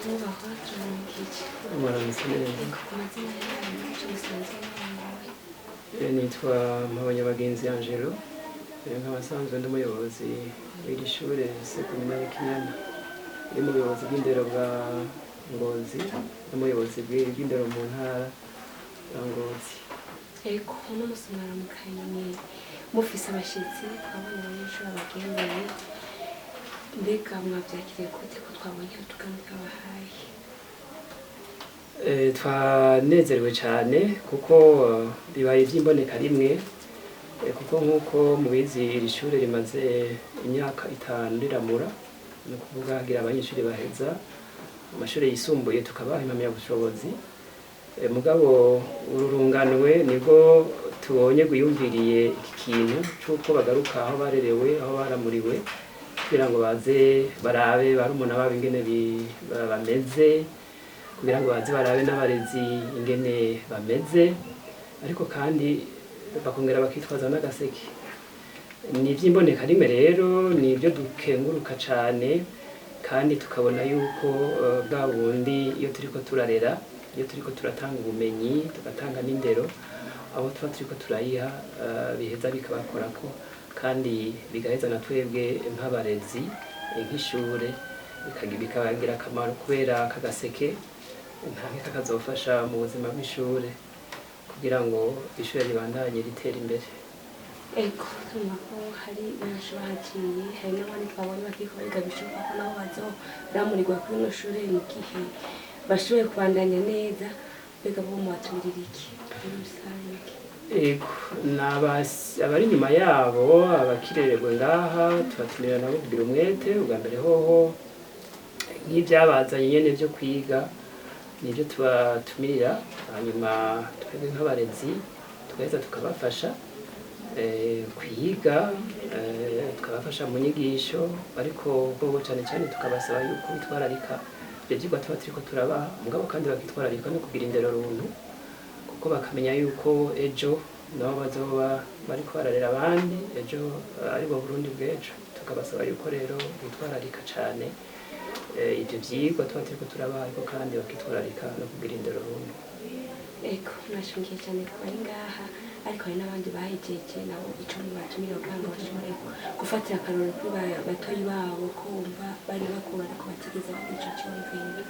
Nyubahwa turamukije. Mwaramutse neza. Ku mazina yanyu tumusanze n'abantu. Nitwa Mpabanyabagenzi Angelo, nk'abasanzwe ndi umuyobozi w'iri shure seminari Kinyana, ndi mu buyobozi bw'indero bwa Ngozi n'umuyobozi bw'indero mu ntara ya Ngozi. Ego uno musi mwaramukanye mufise abashitsi twabonye abanyeshuri bagendeye, mbega mwavyakiriye gute ko twabonye utugambi twabahaye? Twanezerewe cyane kuko bibaye iby'imboneka rimwe, kuko nk'uko mubizi iri shure rimaze imyaka 5 riramura, ni ukuvuga hagira abanyeshuri baheza amashuri yisumbuye tukabaha impamyabushobozi. Mugabo ururunganwe nibwo tubonye gwiyumviriye iki kintu cy'uko bagaruka aho barerewe, aho baramuriwe, kugira ngo baze barabe barumuna babo ingene bameze, kugira ngo baze barabe n'abarezi ingene bameze, ariko kandi bakongera bakitwaza n'agaseke. Ni iby'imboneka rimwe rero, ni ibyo dukenguruka cyane, kandi tukabona yuko bwa bundi iyo turiko turarera, iyo turiko turatanga ubumenyi tugatanga n'indero, abo tuba turiko turayiha biheza bikabakorako, kandi bigaheza na twebwe nk'abarezi nk'ishure bikabagira akamaro, kubera aka gaseke ntamwe kakazofasha mu buzima bw'ishure kugira ngo ishure ribandanye ritera imbere. Ego turumva ko hari benshi bahaciye, hari n'abandi twabonye bakiriko biga bishoboka ko nabo bazoramurirwa kuri ino shure mu gihe bashoboye kubandanya neza. Mbega bo mwatubirira iki muri rusange? Ego abari inyuma yabo abakirererwa ngaha tubatumira nabo kugira umwete. Ubwa mbere hoho nk'ivyabazanye nyene vyo kwiga nivyo tubatumirira, hanyuma twebwe nk'abarezi tugaheza tukabafasha kwiga, tukabafasha mu nyigisho, ariko bobo cane cane tukabasaba yuko bitwararika ivyo vyigwa tuba turiko turabaha, mugabo kandi bakitwararika no kugira indero runtu, kuko bakamenya yuko ejo nabo bazoba bariko bararera abandi, ejo aribo Burundi bw'ejo. Tukabasaba yuko rero bitwararika cane ivyo vyigwa tuba turiko turabaha, ariko kandi bakitwararika no kugira indero runtu. Ego nashimiye cyane ko bari ngaha, ariko hari n'abandi bahejeje nabo ico mubatumira kugira ngo bashobore gufatira akarorero kuri batoyi babo, ko bumva bari bakura ariko batigeze bagira ico cyumviro.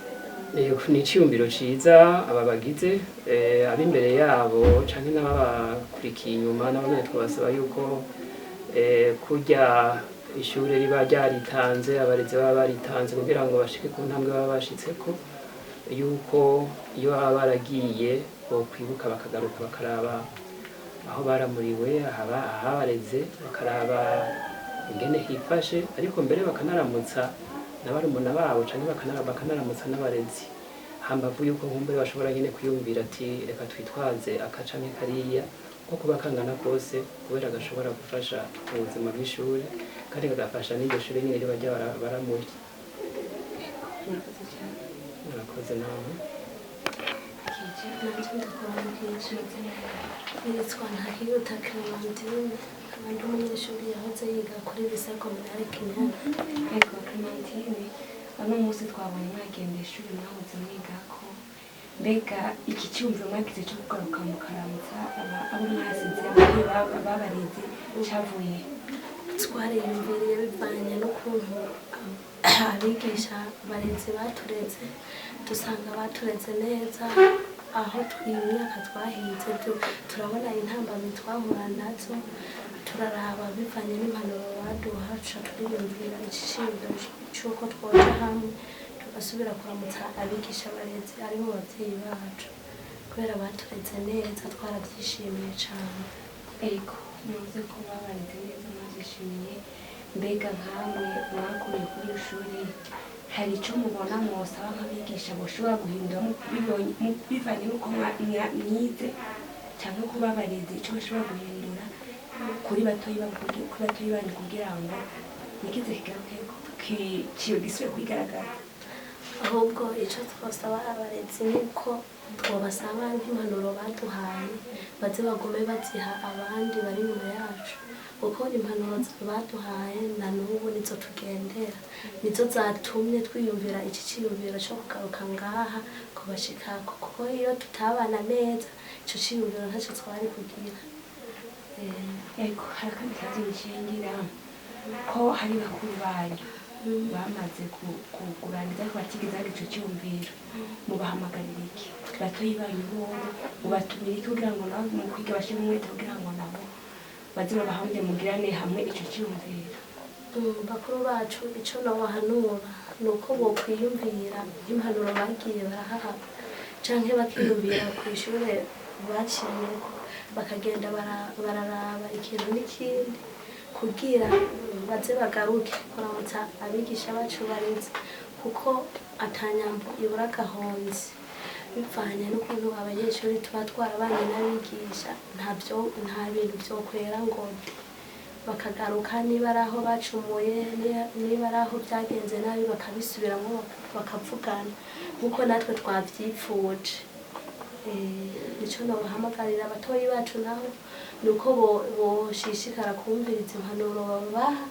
Ni iciyumviro ciza aba bagize, ab'imbere yabo canke n'ababakurikiye inyuma nabo nyene twabasaba yuko kurya ishure riba ryaritanze, abarezi baba baritanze kugira ngo bashike ku ntambwe baba bashitseko, yuko iyo baba baragiye bokwibuka bakagaruka bakaraba aho baramuriwe, ahabareze, bakaraba ingene hifashe, ariko mbere bakanaramutsa n'abarumuna babo canke bakanaramutsa n'abarezi, hambavu yuko nkumbure bashobora nyene kwiyumvira ati reka twitwaze aka canke kariya, ko kuba kangana kose kubera gashobora gufasha mu buzima bw'ishure, kandi kagafasha n'iryo shure nyene riba baramuri. Murakoze cyane. Murakoze nawe. Nitwa Ntahiruta Clementine, abandi umunyeshuri yahoze yiga kuri lycée communale Kinyana. Ego Clementine, uno munsi twabonye mwagenda ishuri mwahoze mwigako, mbega iki cyumviro mwagize cyo kugaruka mukaramutsa abo mwasize muri babarezi cavuye? Twariyumviriye bivanye n'ukuntu abigisha abarezi batureze, dusanga batureze neza, aho imyaka twahize turabona intambamyi twahura nazo, turaraba bivanye n'impanuro baduha, tuca turiyumvira igiciro c'uko twoja hamwe tugasubira kuramutsa abigisha abarezi aribo bavyeyi bacu, kubera batureze neza twaravyishimiye cane. Ego muze ko babareze neza mwavyishimiye, mbega nkamwe mwakuye kuri iri shuri hari icyo mubona mwosaba nk'abigisha boshobora guhindura bivanye n'uko mwize, cyangwa ko babareze icyo bashobora guhindura kuri batoyi banyu kugira ngo nikize kigaruke gisubire kwigaragaza? Ahubwo icyo twasaba abarezi ni uko twabasaba nk'impanuro baduhaye baze bagume baziha abandi bari inyuma yacu, kuko impanuro baduhaye na n'ubu nizo tugendera, nizo zatumye twiyumvira iki ciyumviro co kugaruka ngaha kubashikako, kuko iyo tutabana neza ico ciyumviro ntaco twari kugira. Ego hari akandi kazi nshingira ko hari bakuru banyu bamaze kurangiza ariko batigeze ico cyumviro, mubahamagarira iki? Batoyi banyu bobo mubatumira iki kugira ngo nabo mu kwiga bashire umwete kugira ngo nabo baze babahamye mugirane hamwe ico cyumviro? Bakuru bacu ico nobahanura nuko bokwiyumvira impanuro bagiye barahaha canke bakiyumvira kw'ishure baciyeko, bakagenda bararaba ikintu n'ikindi kugira baze bagaruke kuramutsa abigisha bacu bareze, kuko atanyambo ibura agahonzi. Bivanye n'ukuntu abanyeshuri tuba twarabanye n'abigisha nta bintu vyokwera ngo bakagaruka niba ari aho bacumuye, niba ari aho byagenze nabi bakabisubiramo bakavugana nk'uko natwe twavyipfuje. Nico nobahamagarira abatoyi bacu naho nuko boshishikara kumviriza impanuro babaha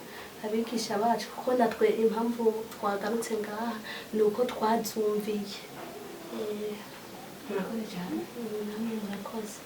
abigisha bacu, kuko natwe impamvu twagarutse ngaha nuko twazumviye. Murakoze cyane. Namwe murakoze.